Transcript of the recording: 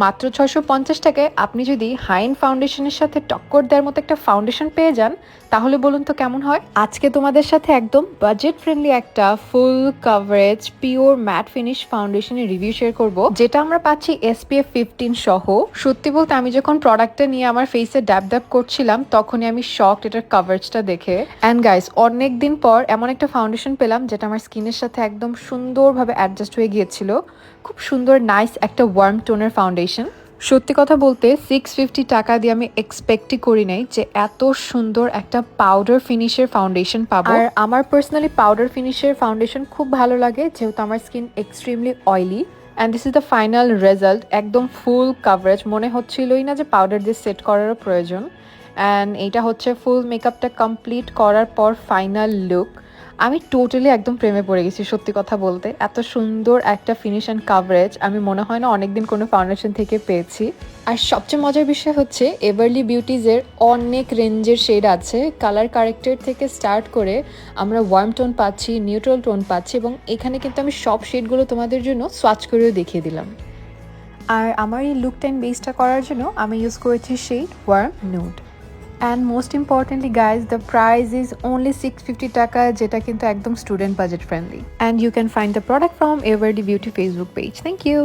মাত্র ৬৫০ টাকায় আপনি যদি হাইন ফাউন্ডেশনের সাথে টক্কর দেওয়ার মতো একটা ফাউন্ডেশন পেয়ে যান, তাহলে বলুন তো কেমন হয়। আজকে তোমাদের সাথে একদম বাজেট ফ্রেন্ডলি একটা ফুল কভারেজ পিওর ম্যাট ফিনিশ ফাউন্ডেশনের রিভিউ শেয়ার করব, যেটা আমরা পাচ্ছি SPF 15 সহ। সত্যি বলতে আমি যখন প্রোডাক্টটা নিয়ে আমার ফেসে ড্যাব ড্যাব করছিলাম, তখনই আমি শকড এটার কভারেজটা দেখে। অ্যান্ড গাইস, অনেক দিন পর এমন একটা ফাউন্ডেশন পেলাম যেটা আমার স্কিনের সাথে একদম সুন্দরভাবে অ্যাডজাস্ট হয়ে গিয়েছিল। খুব সুন্দর নাইস একটা ওয়ার্ম টোনের ফাউন্ডেশন। সত্যি কথা বলতে 650 টাকা দিয়ে আমি এক্সপেক্টই করি নাই যে এত সুন্দর একটা পাউডার ফিনিশের ফাউন্ডেশন পাবো। আর আমার পার্সোনালি পাউডার ফিনিশের ফাউন্ডেশন খুব ভালো লাগে, যেহেতু আমার skin extremely oily. And this is the final result, একদম ফুল কাভারেজ, মনে হচ্ছিলই না যে পাউডার দিয়ে সেট করারও প্রয়োজন। অ্যান্ড এইটা হচ্ছে ফুল মেকআপটা কমপ্লিট করার পর ফাইনাল লুক। আমি টোটালি একদম প্রেমে পড়ে গেছি, সত্যি কথা বলতে। এত সুন্দর একটা ফিনিশ অ্যান্ড কাভারেজ আমি মনে হয় না অনেকদিন কোনো ফাউন্ডেশন থেকে পেয়েছি। আর সবচেয়ে মজার বিষয় হচ্ছে এভারলি বিউটিজের অনেক রেঞ্জের শেড আছে। কালার কারেক্টের থেকে স্টার্ট করে আমরা ওয়ার্ম টোন পাচ্ছি, নিউট্রাল টোন পাচ্ছি, এবং এখানে কিন্তু আমি সব শেডগুলো তোমাদের জন্য সোয়াচ করেও দেখিয়ে দিলাম। আর আমার এই লুক টাইম বেসটা করার জন্য আমি ইউজ করেছি shade warm nude. And most importantly guys, the price is only 650 টাকা, যেটা কিন্তু একদম student budget friendly. And you can find the product from Everdy Beauty Facebook page. Thank you.